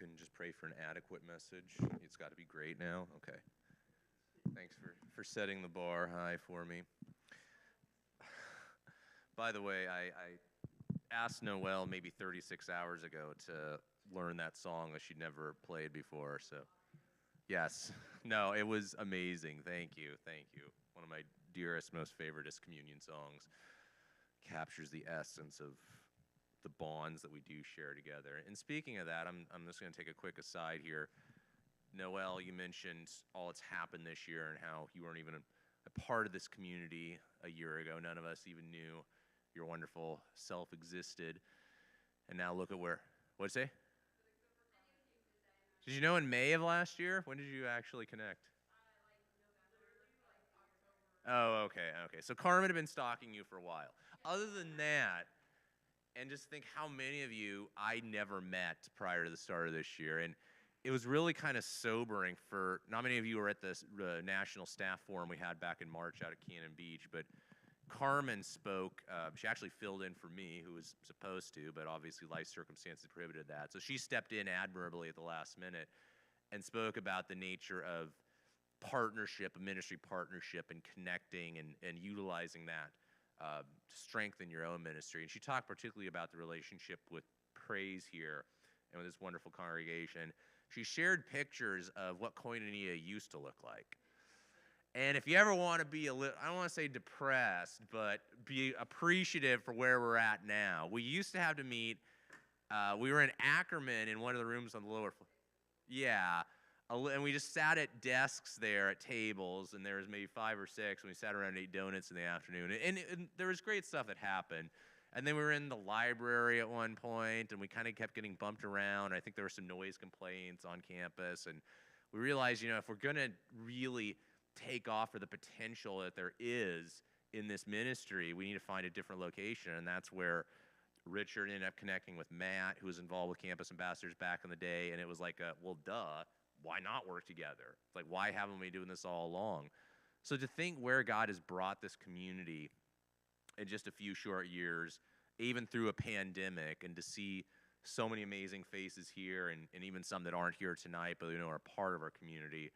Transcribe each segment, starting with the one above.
can just pray for an adequate message. It's got to be great now. Okay. Thanks for setting the bar high for me. By the way, I asked Noelle maybe 36 hours ago to learn that song that she'd never played before. So, yes. No, it was amazing. Thank you. Thank you. One of my dearest, most favoriteest communion songs. Captures the essence of the bonds that we do share together. And speaking of that, I'm just going to take a quick aside here. Noelle, you mentioned all that's happened this year and how you weren't even a part of this community a year ago. None of us even knew your wonderful self existed. And now look at what'd you say? Did you know in May of last year? When did you actually connect? Oh, okay. So Carmen had been stalking you for a while. Other than that, and just think how many of you I never met prior to the start of this year. And it was really kind of sobering for, not many of you were at this national staff forum we had back in March out at Cannon Beach, but Carmen spoke. She actually filled in for me, who was supposed to, but obviously life circumstances prohibited that. So she stepped in admirably at the last minute and spoke about the nature of partnership, a ministry partnership, and connecting and utilizing that to strengthen your own ministry. And she talked particularly about the relationship with praise here and with this wonderful congregation. She shared pictures of what koinonia used to look like. And if you ever want to be I don't want to say depressed, but be appreciative for where we're at now. We used to have to meet, we were in Ackerman in one of the rooms on the lower floor. Yeah. And we just sat at desks there at tables, and there was maybe 5 or 6, and we sat around and ate donuts in the afternoon. And there was great stuff that happened. And then we were in the library at one point, and we kind of kept getting bumped around. I think there were some noise complaints on campus. And we realized, if we're going to really take off for the potential that there is in this ministry, we need to find a different location. And that's where Richard ended up connecting with Matt, who was involved with Campus Ambassadors back in the day. And it was like, well, duh. Why not work together? It's like, why haven't we been doing this all along? So to think where God has brought this community in just a few short years, even through a pandemic, and to see so many amazing faces here and even some that aren't here tonight, but are part of our community,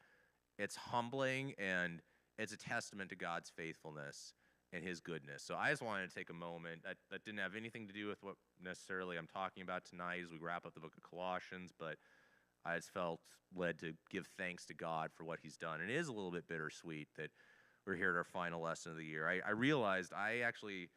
it's humbling, and it's a testament to God's faithfulness and his goodness. So I just wanted to take a moment. That didn't have anything to do with what necessarily I'm talking about tonight as we wrap up the book of Colossians, but I just felt led to give thanks to God for what he's done. And it is a little bit bittersweet that we're here at our final lesson of the year. I realized I actually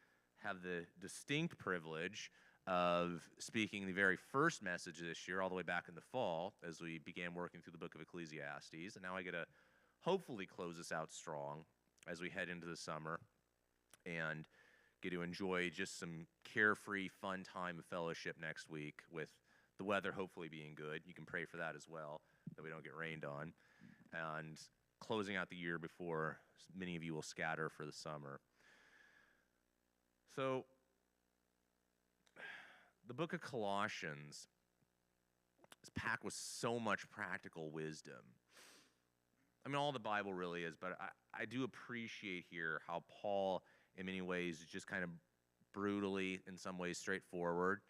have the distinct privilege of speaking the very first message this year, all the way back in the fall, as we began working through the book of Ecclesiastes. And now I get to hopefully close this out strong as we head into the summer and get to enjoy just some carefree, fun time of fellowship next week with the weather hopefully being good. You can pray for that as well, that we don't get rained on. And closing out the year before many of you will scatter for the summer. So, the book of Colossians is packed with so much practical wisdom. I mean, all the Bible really is, but I do appreciate here how Paul, in many ways, is just kind of brutally, in some ways, straightforward,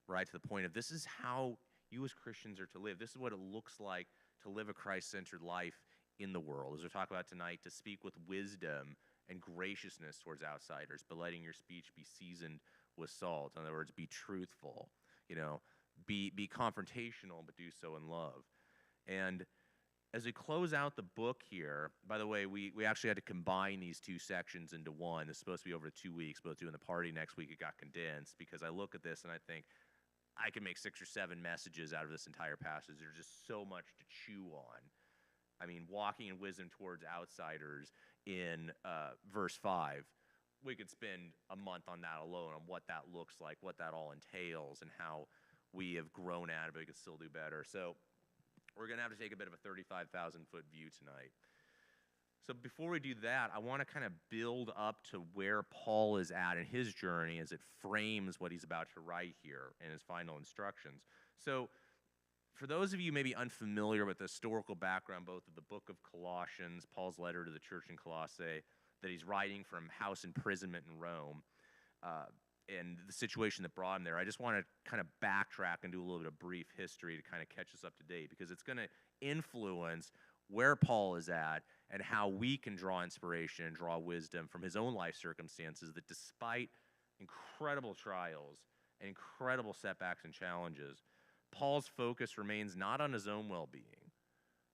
right to the point of this is how you as Christians are to live. This is what it looks like to live a Christ-centered life in the world. As we talk about tonight, to speak with wisdom and graciousness towards outsiders, but letting your speech be seasoned with salt. In other words, be truthful, be confrontational, but do so in love. And as we close out the book here, by the way, we actually had to combine these two sections into one. It's supposed to be over 2 weeks, but doing the party next week, it got condensed because I look at this and I think, I can make 6 or 7 messages out of this entire passage. There's just so much to chew on. I mean, walking in wisdom towards outsiders in verse 5. We could spend a month on that alone, on what that looks like, what that all entails, and how we have grown at it, but we could still do better. So we're going to have to take a bit of a 35,000-foot view tonight. So before we do that, I want to kind of build up to where Paul is at in his journey as it frames what he's about to write here in his final instructions. So for those of you maybe unfamiliar with the historical background, both of the book of Colossians, Paul's letter to the church in Colossae, that he's writing from house imprisonment in Rome, the situation that brought him there, I just want to kind of backtrack and do a little bit of brief history to kind of catch us up to date, because it's going to influence where Paul is at and how we can draw inspiration and draw wisdom from his own life circumstances, that despite incredible trials and incredible setbacks and challenges, Paul's focus remains not on his own well-being,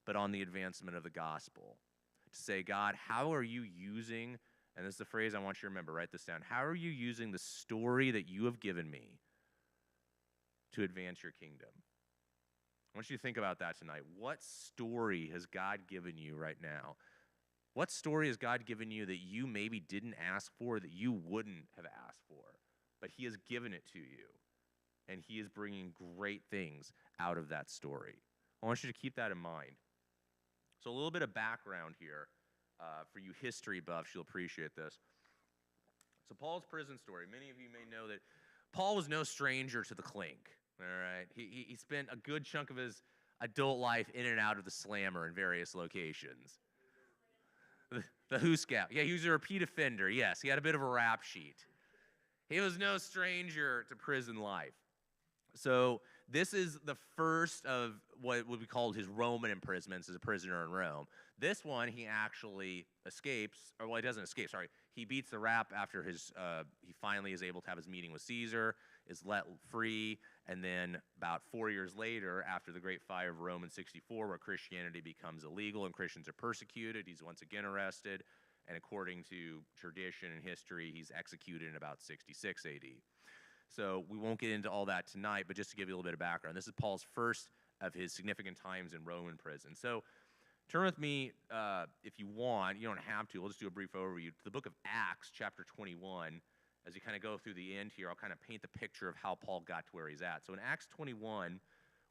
but on the advancement of the gospel. To say, God, how are you using, and this is the phrase I want you to remember, write this down, how are you using the story that you have given me to advance your kingdom? I want you to think about that tonight. What story has God given you right now? What story has God given you that you maybe didn't ask for, that you wouldn't have asked for, but he has given it to you, and he is bringing great things out of that story? I want you to keep that in mind. So a little bit of background here for you history buffs. You'll appreciate this. So Paul's prison story. Many of you may know that Paul was no stranger to the clink. All right, he spent a good chunk of his adult life in and out of the slammer in various locations. The Who Scout. Yeah, he was a repeat offender. Yes, he had a bit of a rap sheet. He was no stranger to prison life. So this is the first of what would be called his Roman imprisonments as a prisoner in Rome. This one, he actually escapes, or well, he doesn't escape, sorry. He beats the rap after he finally is able to have his meeting with Caesar, is let free, and then about 4 years later, after the Great Fire of Rome in 64, where Christianity becomes illegal and Christians are persecuted, he's once again arrested, and according to tradition and history, he's executed in about 66 AD. So we won't get into all that tonight, but just to give you a little bit of background, this is Paul's first of his significant times in Roman prison. So turn with me, if you want, you don't have to, we'll just do a brief overview, to the book of Acts, chapter 21. As you kind of go through the end here, I'll kind of paint the picture of how Paul got to where he's at. So in Acts 21,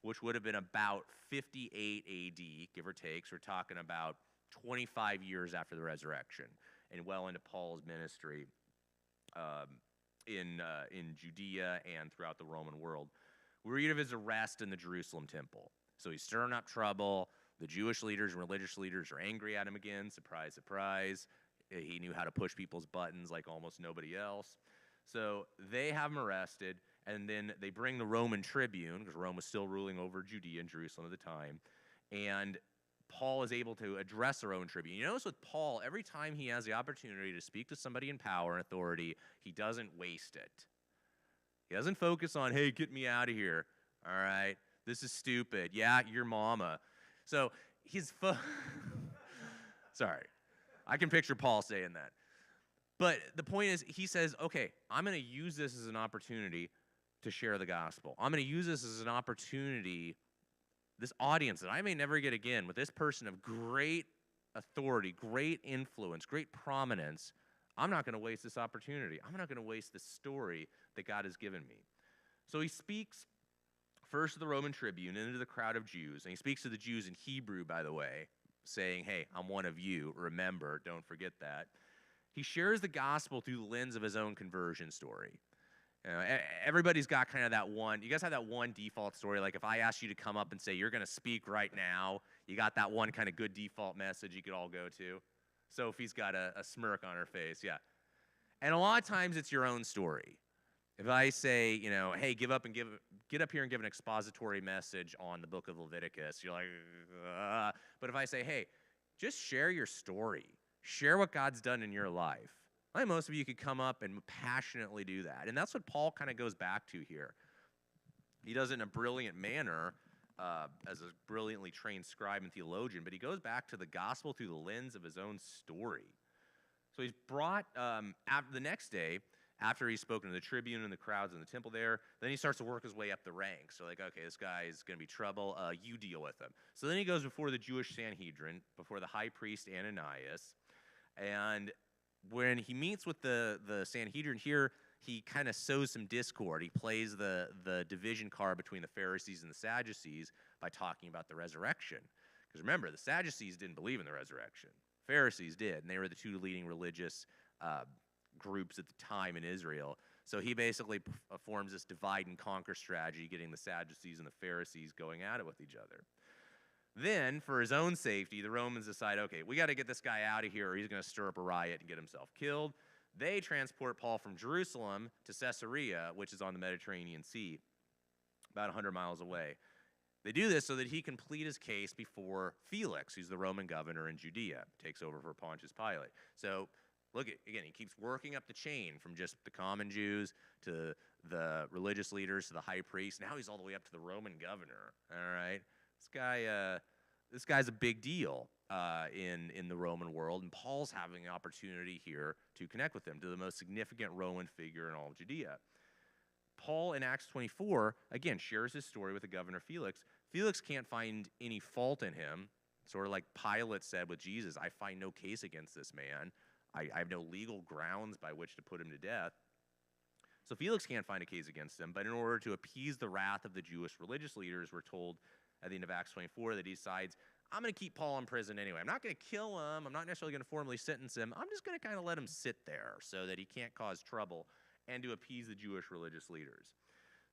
which would have been about 58 AD, give or take, so we're talking about 25 years after the resurrection, and well into Paul's ministry in Judea and throughout the Roman world. We read of his arrest in the Jerusalem temple. So he's stirring up trouble. The Jewish leaders and religious leaders are angry at him again. Surprise, surprise. He knew how to push people's buttons like almost nobody else. So they have him arrested, and then they bring the Roman tribune, because Rome was still ruling over Judea and Jerusalem at the time, and Paul is able to address the Roman tribune. You notice with Paul, every time he has the opportunity to speak to somebody in power and authority, he doesn't waste it. He doesn't focus on, hey, get me out of here, all right? This is stupid. Yeah, your mama. So he's sorry. I can picture Paul saying that. But the point is, he says, okay, I'm going to use this as an opportunity to share the gospel. I'm going to use this as an opportunity, this audience that I may never get again, with this person of great authority, great influence, great prominence. I'm not going to waste this opportunity. I'm not going to waste this story that God has given me. So he speaks first to the Roman tribune and into the crowd of Jews. And he speaks to the Jews in Hebrew, by the way, saying, hey, I'm one of you. Remember, don't forget that. He shares the gospel through the lens of his own conversion story. You know, everybody's got kind of that one. You guys have that one default story. Like if I asked you to come up and say, you're going to speak right now, you got that one kind of good default message you could all go to. Sophie's got a smirk on her face, yeah. And a lot of times it's your own story. If I say, you know, hey, get up here and give an expository message on the book of Leviticus, you're like, But if I say, hey, just share your story. Share what God's done in your life. I think most of you could come up and passionately do that. And that's what Paul kind of goes back to here. He does it in a brilliant manner as a brilliantly trained scribe and theologian, but he goes back to the gospel through the lens of his own story. So he's brought, after the next day, after he's spoken to the tribune and the crowds in the temple there, then he starts to work his way up the ranks. So like, okay, this guy is going to be trouble. You deal with him. So then he goes before the Jewish Sanhedrin, before the high priest Ananias. And when he meets with the Sanhedrin here, he kind of sows some discord. He plays the division card between the Pharisees and the Sadducees by talking about the resurrection. Because remember, the Sadducees didn't believe in the resurrection. Pharisees did, and they were the two leading religious groups at the time in Israel. So he basically forms this divide and conquer strategy, getting the Sadducees and the Pharisees going at it with each other. Then, for his own safety, the Romans decide, okay, we got to get this guy out of here or he's going to stir up a riot and get himself killed. They transport Paul from Jerusalem to Caesarea, which is on the Mediterranean Sea, about 100 miles away. They do this so that he can plead his case before Felix, who's the Roman governor in Judea, takes over for Pontius Pilate. So look, again, he keeps working up the chain from just the common Jews to the religious leaders to the high priest. Now he's all the way up to the Roman governor. All right, this guy's a big deal in the Roman world, and Paul's having an opportunity here to connect with him, to the most significant Roman figure in all of Judea. Paul in Acts 24, again, shares his story with the governor Felix. Felix can't find any fault in him, sort of like Pilate said with Jesus, I find no case against this man. I have no legal grounds by which to put him to death. So Felix can't find a case against him, but in order to appease the wrath of the Jewish religious leaders, we're told at the end of Acts 24 that he decides, I'm going to keep Paul in prison anyway. I'm not going to kill him. I'm not necessarily going to formally sentence him. I'm just going to kind of let him sit there so that he can't cause trouble and to appease the Jewish religious leaders.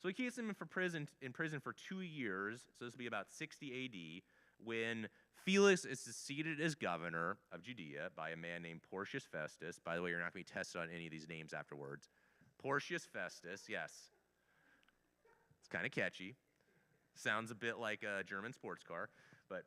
So he keeps him in prison for 2 years, so this will be about 60 AD, when Felix is succeeded as governor of Judea by a man named Porcius Festus. By the way, you're not going to be tested on any of these names afterwards. Porcius Festus, yes. It's kind of catchy. Sounds a bit like a German sports car, but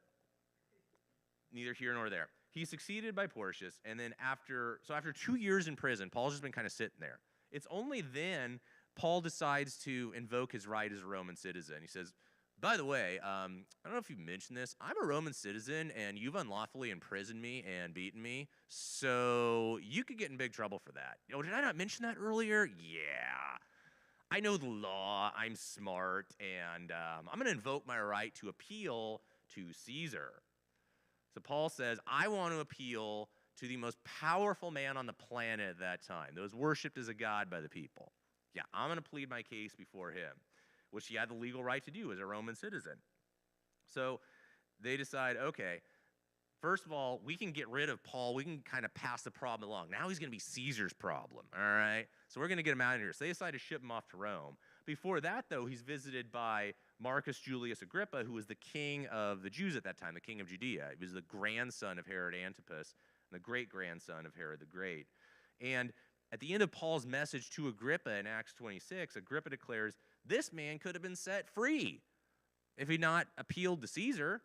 neither here nor there. He's succeeded by Porcius, and then after 2 years in prison, Paul's just been kind of sitting there. It's only then Paul decides to invoke his right as a Roman citizen. He says, by the way, I don't know if you mentioned this, I'm a Roman citizen, and you've unlawfully imprisoned me and beaten me, so you could get in big trouble for that. Oh, did I not mention that earlier? Yeah. I know the law, I'm smart, and I'm going to invoke my right to appeal to Caesar. So Paul says, I want to appeal to the most powerful man on the planet at that time, that was worshipped as a god by the people. Yeah, I'm going to plead my case before him, which he had the legal right to do as a Roman citizen. So they decide, okay, first of all, we can get rid of Paul. We can kind of pass the problem along. Now he's going to be Caesar's problem, all right? So we're going to get him out of here. So they decide to ship him off to Rome. Before that, though, he's visited by Marcus Julius Agrippa, who was the king of the Jews at that time, the king of Judea. He was the grandson of Herod Antipas and the great-grandson of Herod the Great. And at the end of Paul's message to Agrippa in Acts 26, Agrippa declares, this man could have been set free if he'd not appealed to Caesar.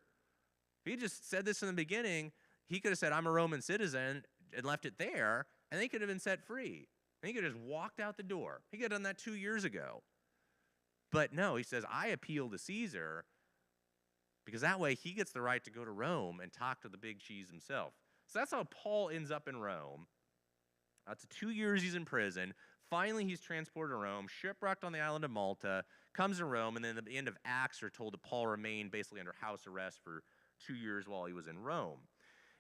If he just said this in the beginning, he could have said, I'm a Roman citizen, and left it there, and they could have been set free. And he could have just walked out the door. He could have done that 2 years ago. But no, he says, I appeal to Caesar, because that way he gets the right to go to Rome and talk to the big cheese himself. So that's how Paul ends up in Rome. That's 2 years he's in prison. Finally, he's transported to Rome, shipwrecked on the island of Malta, comes to Rome, and then at the end of Acts, we're told that Paul remained basically under house arrest for 2 years while he was in Rome.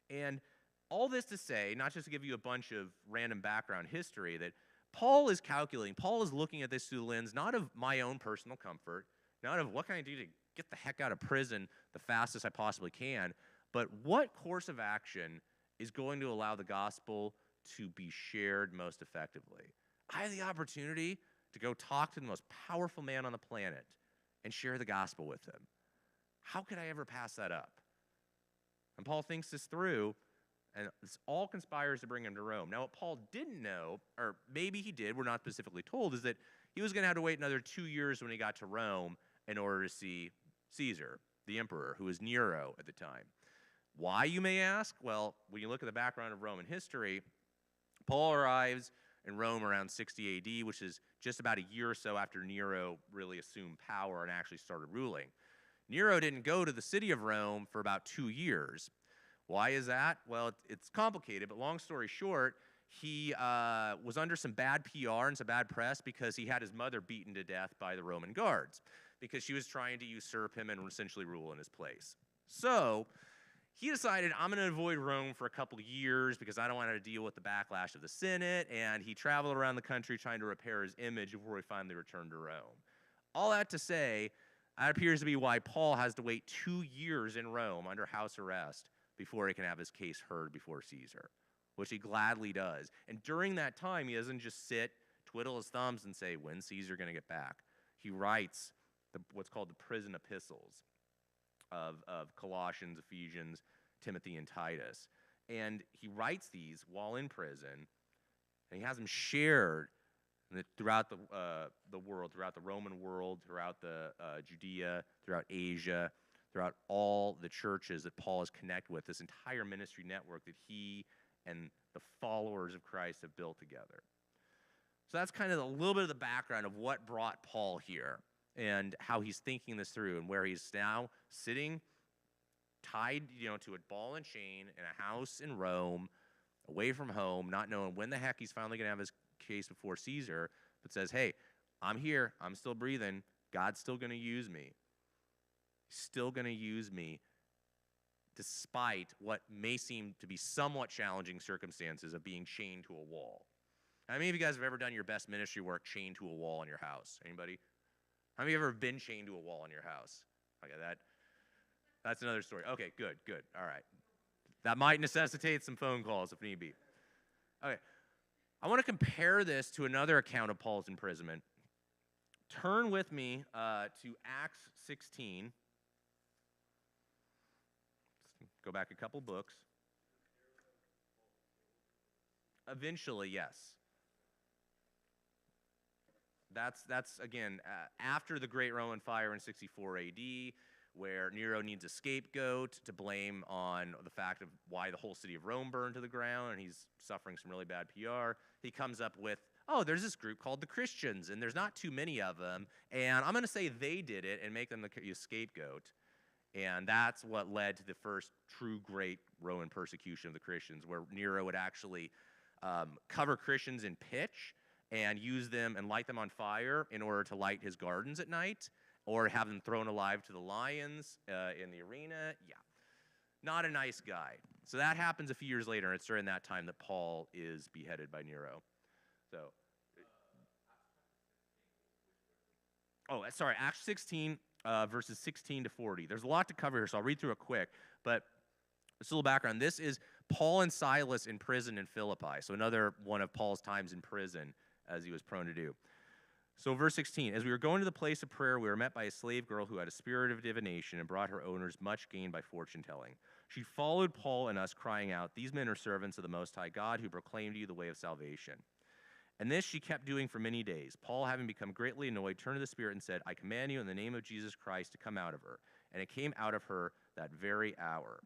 And all this to say, not just to give you a bunch of random background history, that Paul is calculating, Paul is looking at this through the lens not of my own personal comfort, not of what can I do to get the heck out of prison the fastest I possibly can, but what course of action is going to allow the gospel to be shared most effectively. I have the opportunity to go talk to the most powerful man on the planet and share the gospel with him. How could I ever pass that up? And Paul thinks this through, and this all conspires to bring him to Rome. Now, what Paul didn't know, or maybe he did, we're not specifically told, is that he was going to have to wait another 2 years when he got to Rome in order to see Caesar, the emperor, who was Nero at the time. Why, you may ask? Well, when you look at the background of Roman history, Paul arrives in Rome around 60 AD, which is just about a year or so after Nero really assumed power and actually started ruling. Nero didn't go to the city of Rome for about 2 years. Why is that? Well, it's complicated, but long story short, he was under some bad PR and some bad press because he had his mother beaten to death by the Roman guards because she was trying to usurp him and essentially rule in his place. So he decided, I'm going to avoid Rome for a couple of years because I don't want to deal with the backlash of the Senate, and he traveled around the country trying to repair his image before he finally returned to Rome. All that to say, that appears to be why Paul has to wait 2 years in Rome under house arrest before he can have his case heard before Caesar, which he gladly does. And during that time, he doesn't just sit, twiddle his thumbs, and say, when's Caesar going to get back? He writes what's called the prison epistles of Colossians, Ephesians, Timothy, and Titus. And he writes these while in prison. and he has them shared throughout the world, throughout the Roman world, throughout the Judea, throughout Asia, throughout all the churches that Paul is connected with, this entire ministry network that he and the followers of Christ have built together. So that's kind of a little bit of the background of what brought Paul here and how he's thinking this through and where he's now sitting tied, to a ball and chain in a house in Rome, away from home, not knowing when the heck he's finally going to have his case before Caesar, but says, hey, I'm here, I'm still breathing, God's still going to use me. He's still going to use me despite what may seem to be somewhat challenging circumstances of being chained to a wall. How many of you guys have ever done your best ministry work chained to a wall in your house? Anybody? How many of you ever been chained to a wall in your house? Okay, that's another story. Okay, good. All right. That might necessitate some phone calls if need be. Okay. I want to compare this to another account of Paul's imprisonment. Turn with me to Acts 16. Let's go back a couple books. Eventually, yes. That's again, after the Great Roman Fire in 64 AD, where Nero needs a scapegoat to blame on the fact of why the whole city of Rome burned to the ground, and he's suffering some really bad PR. He comes up with, there's this group called the Christians, and there's not too many of them, and I'm going to say they did it and make them the scapegoat. And that's what led to the first true great Roman persecution of the Christians, where Nero would actually cover Christians in pitch and use them and light them on fire in order to light his gardens at night, or have them thrown alive to the lions in the arena. Yeah, not a nice guy. So that happens a few years later, and it's during that time that Paul is beheaded by Nero. Acts 16, verses 16 to 40. There's a lot to cover here, so I'll read through it quick, but just a little background. This is Paul and Silas in prison in Philippi, so another one of Paul's times in prison, as he was prone to do. So verse 16, as we were going to the place of prayer, we were met by a slave girl who had a spirit of divination and brought her owners much gain by fortune-telling. She followed Paul and us, crying out, "These men are servants of the Most High God, who proclaim to you the way of salvation." And this she kept doing for many days. Paul, having become greatly annoyed, turned to the spirit and said, "I command you in the name of Jesus Christ to come out of her." And it came out of her that very hour.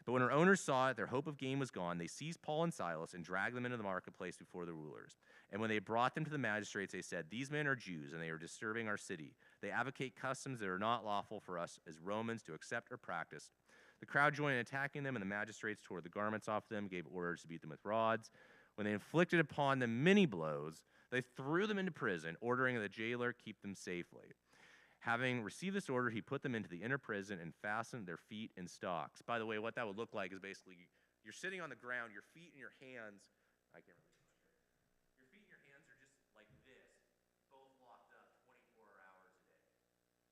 But when her owners saw it, their hope of gain was gone. They seized Paul and Silas and dragged them into the marketplace before the rulers. And when they brought them to the magistrates, they said, "These men are Jews, and they are disturbing our city. They advocate customs that are not lawful for us as Romans to accept or practice." The crowd joined in attacking them, and the magistrates tore the garments off them, gave orders to beat them with rods. When they inflicted upon them many blows, they threw them into prison, ordering the jailer keep them safely. Having received this order, he put them into the inner prison and fastened their feet in stocks. By the way, what that would look like is basically you're sitting on the ground, your feet and your hands, I can't remember. Your feet and your hands are just like this, both locked up 24 hours a day.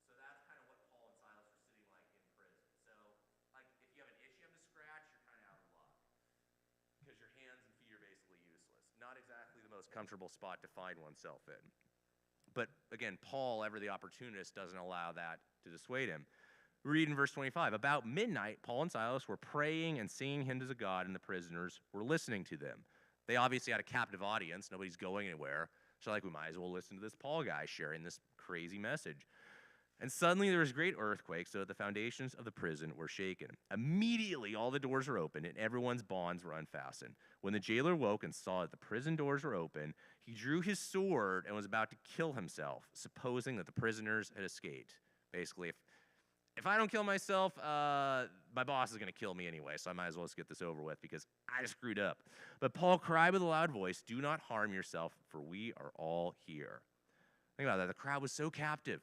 So that's kind of what Paul and Silas were sitting like in prison. So, like, if you have an itch you have to scratch, you're kind of out of luck, because your hands and feet are basically useless. Not exactly the most comfortable spot to find oneself in. But again, Paul, ever the opportunist, doesn't allow that to dissuade him. Read in verse 25. About midnight, Paul and Silas were praying and singing hymns to God, and the prisoners were listening to them. They obviously had a captive audience. Nobody's going anywhere. So we might as well listen to this Paul guy sharing this crazy message. And suddenly there was a great earthquake, so that the foundations of the prison were shaken. Immediately all the doors were opened, and everyone's bonds were unfastened. When the jailer woke and saw that the prison doors were open, he drew his sword and was about to kill himself, supposing that the prisoners had escaped. Basically, if I don't kill myself, my boss is going to kill me anyway, so I might as well just get this over with because I screwed up. But Paul cried with a loud voice, "Do not harm yourself, for we are all here." Think about that. The crowd was so captive.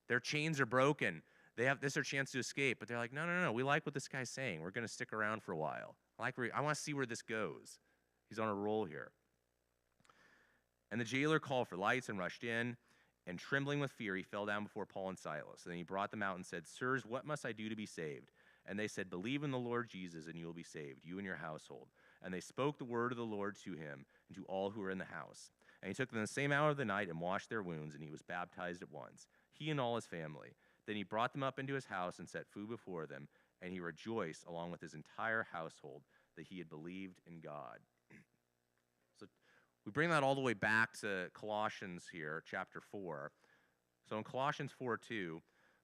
Their chains are broken. This is their chance to escape. But they're like, no, we like what this guy's saying. We're going to stick around for a while. I want to see where this goes. He's on a roll here. And the jailer called for lights and rushed in. And trembling with fear, he fell down before Paul and Silas. And then he brought them out and said, "Sirs, what must I do to be saved?" And they said, "Believe in the Lord Jesus, and you will be saved, you and your household." And they spoke the word of the Lord to him and to all who were in the house. And he took them the same hour of the night and washed their wounds, and he was baptized at once, he and all his family. Then he brought them up into his house and set food before them, and he rejoiced along with his entire household that he had believed in God. So We bring that all the way back to Colossians here, chapter 4. So in Colossians 4:2,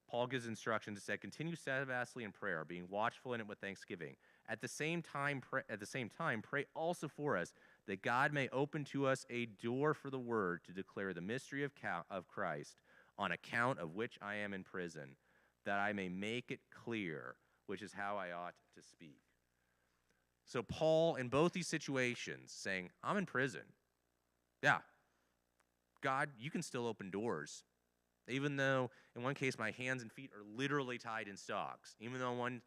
Paul gives instructions to say, continue steadfastly in prayer, being watchful in it with thanksgiving. At the same time, pray also for us, that God may open to us a door for the word to declare the mystery of Christ, on account of which I am in prison, that I may make it clear, which is how I ought to speak. So Paul, in both these situations, saying, I'm in prison. Yeah, God, you can still open doors. Even though in one case my hands and feet are literally tied in stocks. Even though in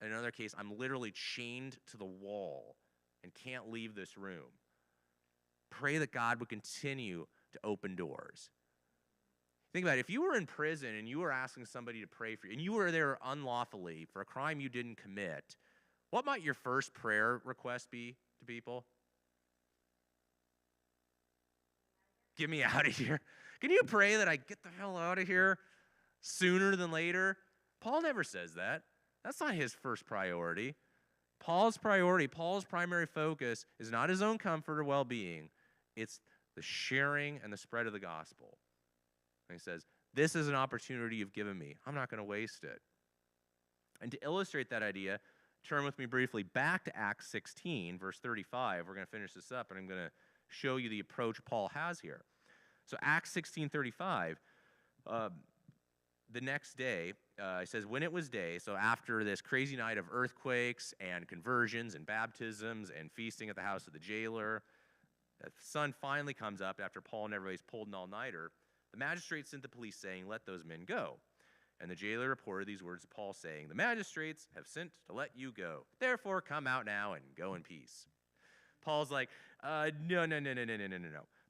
another case I'm literally chained to the wall and can't leave this room. Pray that God would continue to open doors. Think about it. If you were in prison and you were asking somebody to pray for you, and you were there unlawfully for a crime you didn't commit, what might your first prayer request be to people? Get me out of here. Can you pray that I get the hell out of here sooner than later? Paul never says that. That's not his first priority. Paul's primary focus is not his own comfort or well-being. It's the sharing and the spread of the gospel. And he says, this is an opportunity you've given me. I'm not going to waste it. And to illustrate that idea, turn with me briefly back to Acts 16, verse 35. We're going to finish this up, and I'm going to show you the approach Paul has here. So Acts 16:35, the next day, it says, when it was day, so after this crazy night of earthquakes and conversions and baptisms and feasting at the house of the jailer, the sun finally comes up after Paul and everybody's pulled an all-nighter. The magistrates sent the police saying, let those men go. And the jailer reported these words to Paul saying, the magistrates have sent to let you go. Therefore, come out now and go in peace. Paul's like, no.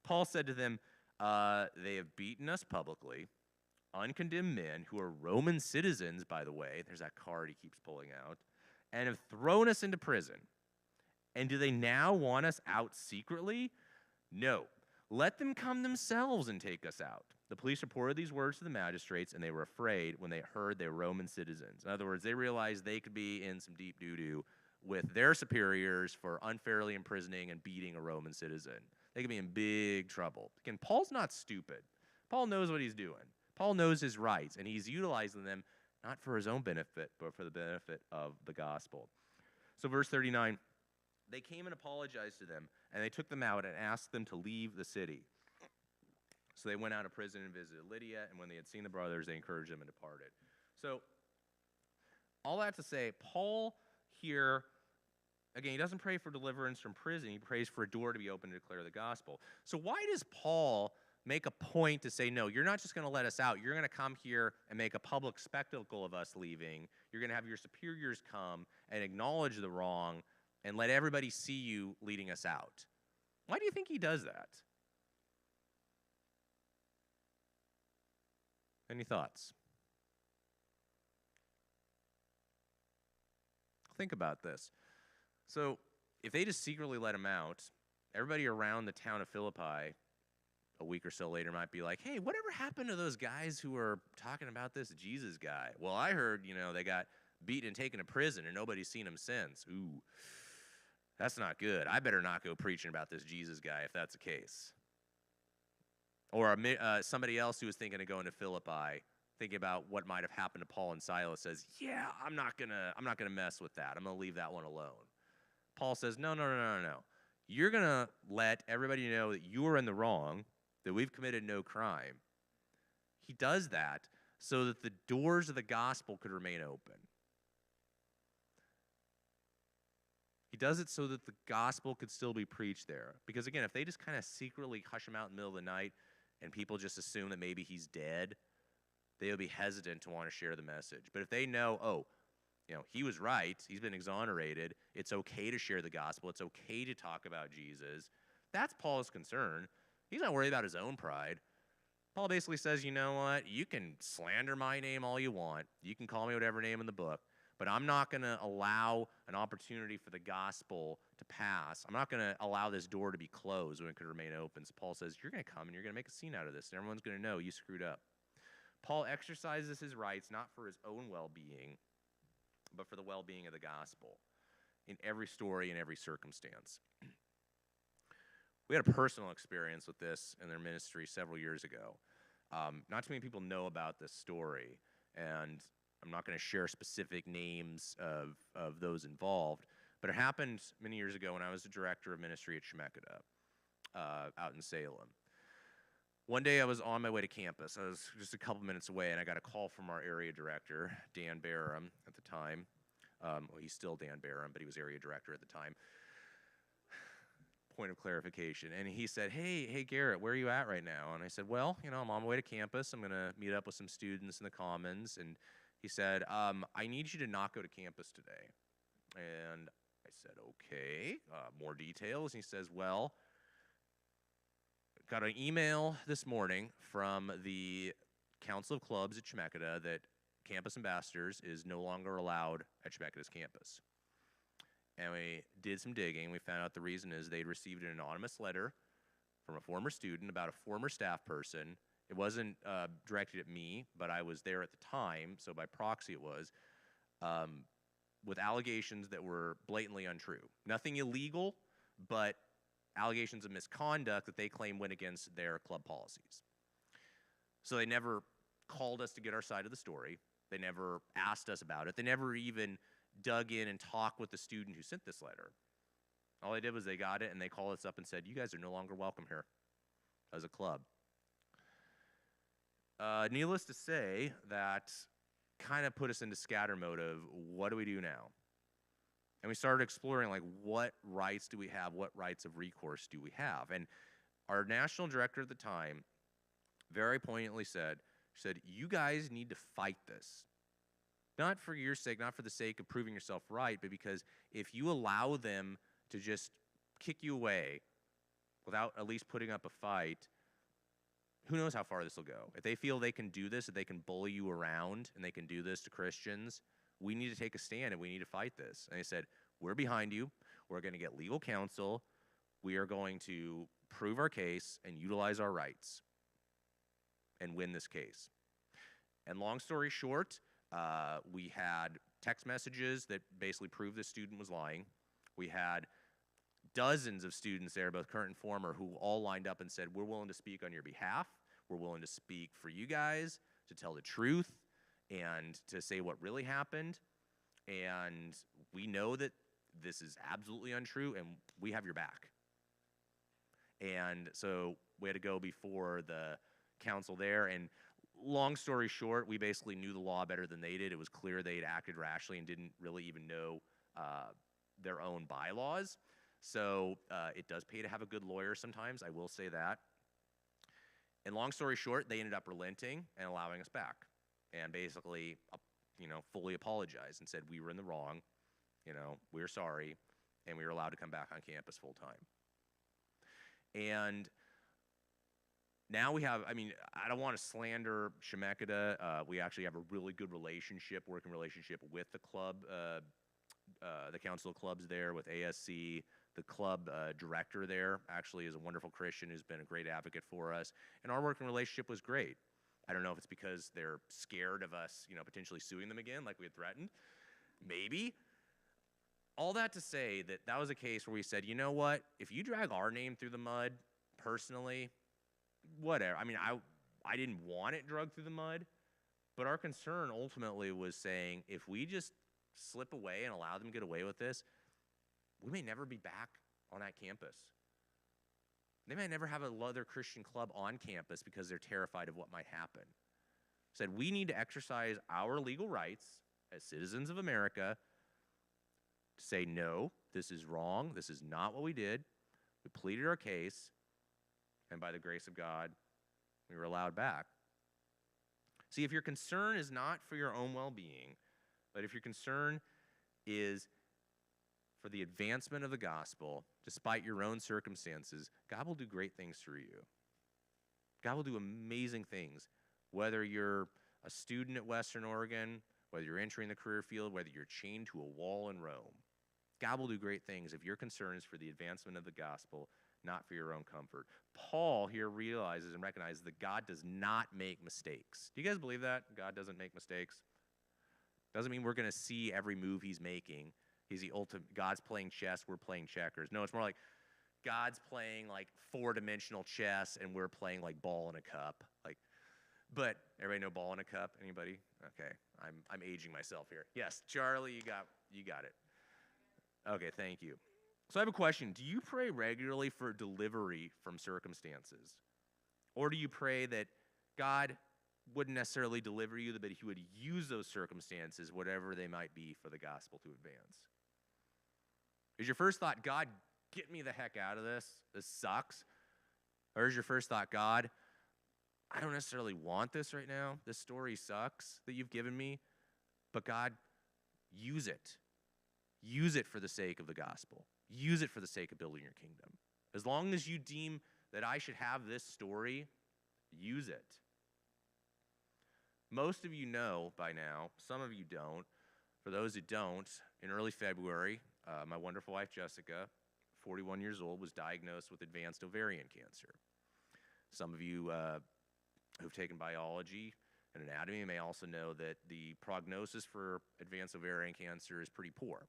Paul said to them, they have beaten us publicly, uncondemned men who are Roman citizens, by the way. There's that card he keeps pulling out. And have thrown us into prison. And do they now want us out secretly? No. Let them come themselves and take us out. The police reported these words to the magistrates, and they were afraid when they heard they were Roman citizens. In other words, they realized they could be in some deep doo-doo with their superiors for unfairly imprisoning and beating a Roman citizen. They could be in big trouble. Again, Paul's not stupid. Paul knows what he's doing. Paul knows his rights, and he's utilizing them not for his own benefit, but for the benefit of the gospel. So verse 39, they came and apologized to them, and they took them out and asked them to leave the city. So they went out of prison and visited Lydia, and when they had seen the brothers, they encouraged them and departed. So all that to say, Paul here, again, he doesn't pray for deliverance from prison. He prays for a door to be open to declare the gospel. So why does Paul make a point to say, no, you're not just going to let us out. You're going to come here and make a public spectacle of us leaving. You're going to have your superiors come and acknowledge the wrong and let everybody see you leading us out. Why do you think he does that? Any thoughts? Think about this. So if they just secretly let him out, everybody around the town of Philippi a week or so later might be like, hey, whatever happened to those guys who were talking about this Jesus guy? Well, I heard, they got beaten and taken to prison and nobody's seen him since. Ooh, that's not good. I better not go preaching about this Jesus guy if that's the case. Or somebody else who was thinking of going to Philippi, thinking about what might have happened to Paul and Silas, says, yeah, I'm not gonna mess with that. I'm gonna leave that one alone. Paul says, no. You're gonna let everybody know that you are in the wrong, that we've committed no crime. He does that so that the doors of the gospel could remain open. He does it so that the gospel could still be preached there. Because again, if they just kind of secretly hush him out in the middle of the night and people just assume that maybe he's dead, they'll be hesitant to want to share the message. But if they know, he was right, he's been exonerated, it's okay to share the gospel, it's okay to talk about Jesus, that's Paul's concern. He's not worried about his own pride. Paul basically says, you know what, you can slander my name all you want, you can call me whatever name in the book, but I'm not going to allow an opportunity for the gospel to pass. I'm not going to allow this door to be closed when it could remain open. So Paul says, you're going to come and you're going to make a scene out of this, and everyone's going to know you screwed up. Paul exercises his rights not for his own well-being, but for the well-being of the gospel in every story and every circumstance. we had a personal experience with this in their ministry several years ago. Not too many people know about this story, and I'm not going to share specific names of those involved, but it happened many years ago when I was the director of ministry at Shemeketa out in Salem. One day I was on my way to campus. I was just a couple minutes away, and I got a call from our area director, Dan Barham, at the time. Well, he's still Dan Barham, but he was area director at the time. Point of clarification. And he said, hey, Garrett, where are you at right now? And I said, well, I'm on my way to campus. I'm going to meet up with some students in the Commons. And he said, I need you to not go to campus today. And I said, okay, more details. And he says, well, got an email this morning from the Council of Clubs at Shemeketa that Campus Ambassadors is no longer allowed at Shemeketa's campus. And we did some digging. We found out the reason is they'd received an anonymous letter from a former student about a former staff person. It wasn't directed at me, but I was there at the time, so by proxy it was, with allegations that were blatantly untrue. Nothing illegal, but allegations of misconduct that they claim went against their club policies. So they never called us to get our side of the story. They never asked us about it. They never even dug in and talked with the student who sent this letter. All they did was they got it and they called us up and said, you guys are no longer welcome here as a club. Needless to say, that kind of put us into scatter mode of what do we do now? And we started exploring, like, what rights do we have? What rights of recourse do we have? And our national director at the time very poignantly said, you guys need to fight this. Not for your sake, not for the sake of proving yourself right, but because if you allow them to just kick you away without at least putting up a fight, who knows how far this will go. If they feel they can do this, if they can bully you around and they can do this to Christians, we need to take a stand and we need to fight this. And they said, we're behind you. We're going to get legal counsel. We are going to prove our case and utilize our rights and win this case. And long story short, we had text messages that basically proved the student was lying. We had dozens of students there, both current and former, who all lined up and said, we're willing to speak on your behalf. We're willing to speak for you guys, to tell the truth, and to say what really happened. And we know that this is absolutely untrue, and we have your back. And so we had to go before the council there, and long story short, we basically knew the law better than they did. It was clear they had acted rashly and didn't really even know their own bylaws. So it does pay to have a good lawyer sometimes, I will say that. And long story short, they ended up relenting and allowing us back, and basically, fully apologized and said we were in the wrong, we're sorry, and we were allowed to come back on campus full time. And now we have, I don't want to slander Shemeketa. We actually have a really good working relationship with the club, the Council of Clubs there, with ASC. The club director there actually is a wonderful Christian who's been a great advocate for us. And our working relationship was great. I don't know if it's because they're scared of us, potentially suing them again like we had threatened. Maybe. All that to say that was a case where we said, you know what? If you drag our name through the mud, personally, whatever. I didn't want it dragged through the mud, but our concern ultimately was saying if we just slip away and allow them to get away with this, we may never be back on that campus. They might never have another Christian club on campus because they're terrified of what might happen. Said we need to exercise our legal rights as citizens of America to say, no, this is wrong. This is not what we did. We pleaded our case, and by the grace of God, we were allowed back. See, if your concern is not for your own well-being, but if your concern is for the advancement of the gospel, despite your own circumstances, God will do great things through you. God will do amazing things, whether you're a student at Western Oregon, whether you're entering the career field, whether you're chained to a wall in Rome. God will do great things if your concern is for the advancement of the gospel, not for your own comfort. Paul here realizes and recognizes that God does not make mistakes. Do you guys believe that? God doesn't make mistakes? Doesn't mean we're going to see every move he's making. He's the ultimate. God's playing chess, we're playing checkers. No, it's more like God's playing like four-dimensional chess and we're playing like ball in a cup. Like, but everybody know ball in a cup? Anybody? Okay, I'm aging myself here. Yes, Charlie, you got it. Okay, thank you. So I have a question. Do you pray regularly for delivery from circumstances? Or do you pray that God wouldn't necessarily deliver you, but he would use those circumstances, whatever they might be, for the gospel to advance? Is your first thought, God, get me the heck out of this? This sucks. Or is your first thought, God, I don't necessarily want this right now. This story sucks that you've given me. But God, use it. Use it for the sake of the gospel. Use it for the sake of building your kingdom. As long as you deem that I should have this story, use it. Most of you know by now, some of you don't. For those who don't, in early February, my wonderful wife Jessica, 41 years old, was diagnosed with advanced ovarian cancer. Some of you who've taken biology and anatomy may also know that the prognosis for advanced ovarian cancer is pretty poor.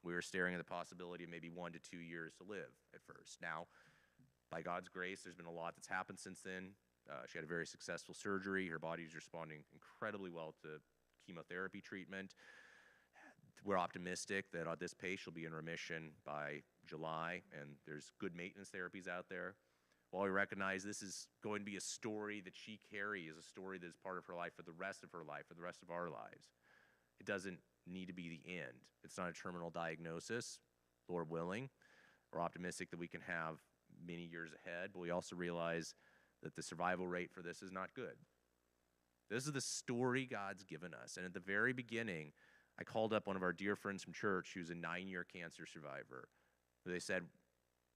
We were staring at the possibility of maybe 1 to 2 years to live at first. Now, by God's grace, there's been a lot that's happened since then. She had a very successful surgery. Her body's responding incredibly well to chemotherapy treatment. We're optimistic that this patient will be in remission by July, and there's good maintenance therapies out there. While we recognize this is going to be a story that she carries, a story that is part of her life for the rest of her life, for the rest of our lives, it doesn't need to be the end. It's not a terminal diagnosis, Lord willing. We're optimistic that we can have many years ahead, but we also realize that the survival rate for this is not good. This is the story God's given us. And at the very beginning, I called up one of our dear friends from church who's a 9-year cancer survivor. They said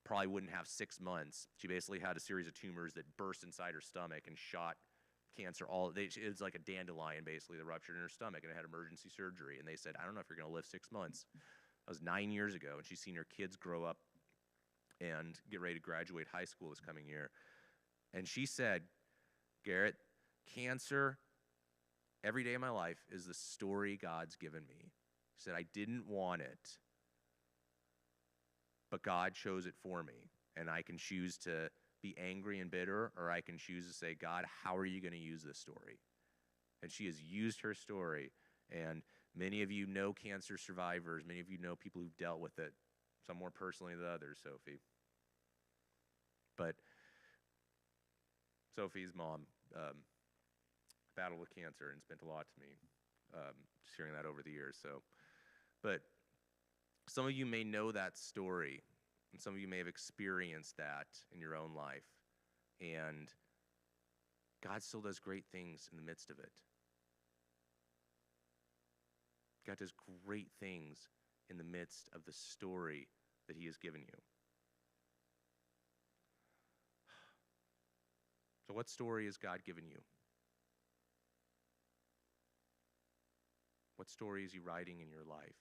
probably wouldn't have 6 months. She basically had a series of tumors that burst inside her stomach and shot cancer. It was like a dandelion, basically, that ruptured in her stomach, and it had emergency surgery. And they said, I don't know if you're going to live 6 months. That was 9 years ago, and she's seen her kids grow up and get ready to graduate high school this coming year. And she said, Garrett, cancer, every day of my life is the story God's given me. She said, I didn't want it, but God chose it for me. And I can choose to be angry and bitter, or I can choose to say, God, how are you going to use this story? And she has used her story. And many of you know cancer survivors. Many of you know people who've dealt with it, some more personally than others, Sophie. But Sophie's mom battled with cancer and spent a lot to me, just hearing that over the years. But some of you may know that story, and some of you may have experienced that in your own life. And God still does great things in the midst of it. God does great things in the midst of the story that he has given you. So what story has God given you? What story is he writing in your life?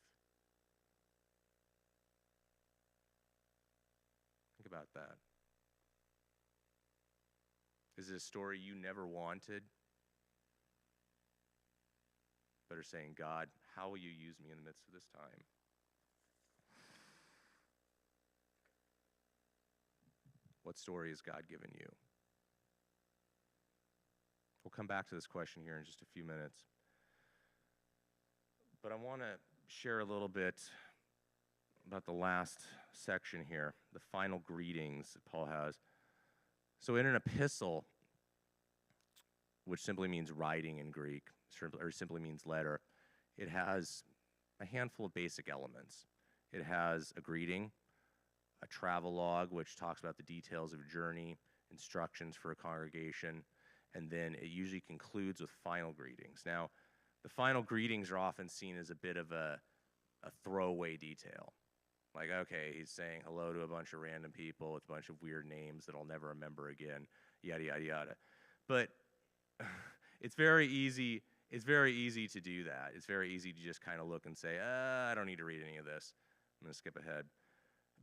Think about that. Is it a story you never wanted, but are saying, God, how will you use me in the midst of this time? What story has God given you? We'll come back to this question here in just a few minutes. But I want to share a little bit about the last section here, the final greetings that Paul has. So in an epistle, which simply means writing in Greek, or simply means letter, it has a handful of basic elements. It has a greeting, a travelogue, which talks about the details of a journey, instructions for a congregation, and then it usually concludes with final greetings. Now, the final greetings are often seen as a bit of a throwaway detail. Like, okay, he's saying hello to a bunch of random people with a bunch of weird names that I'll never remember again, yada, yada, yada. But it's very easy to do that. It's very easy to just kind of look and say, I don't need to read any of this. I'm going to skip ahead.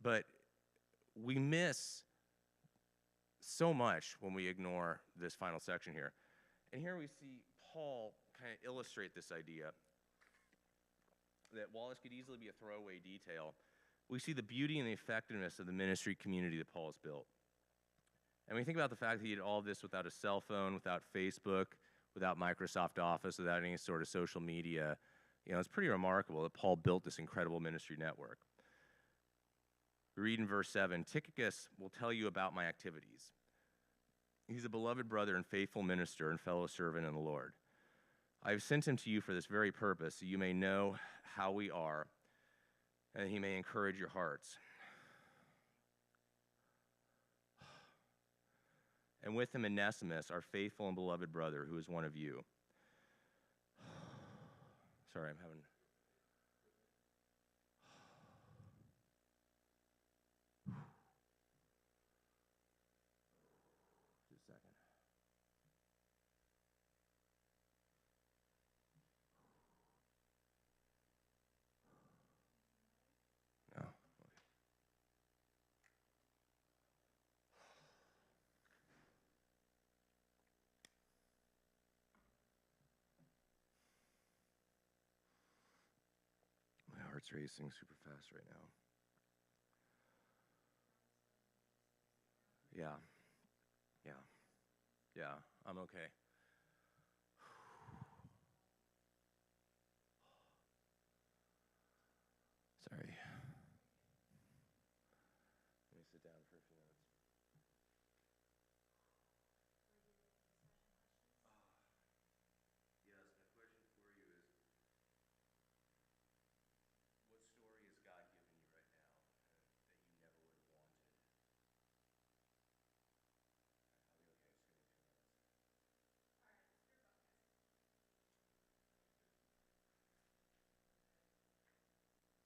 But we miss so much when we ignore this final section here. And here we see Paul kind of illustrate this idea that while this could easily be a throwaway detail, we see the beauty and the effectiveness of the ministry community that Paul has built. And we think about the fact that he did all of this without a cell phone, without Facebook, without Microsoft Office, without any sort of social media. It's pretty remarkable that Paul built this incredible ministry network. We read in verse 7, Tychicus will tell you about my activities. He's a beloved brother and faithful minister and fellow servant in the Lord. I have sent him to you for this very purpose, so you may know how we are, and he may encourage your hearts. And with him Onesimus, our faithful and beloved brother, who is one of you. Sorry, I'm having... Just a second. No. Okay. My heart's racing super fast right now. Yeah, I'm okay.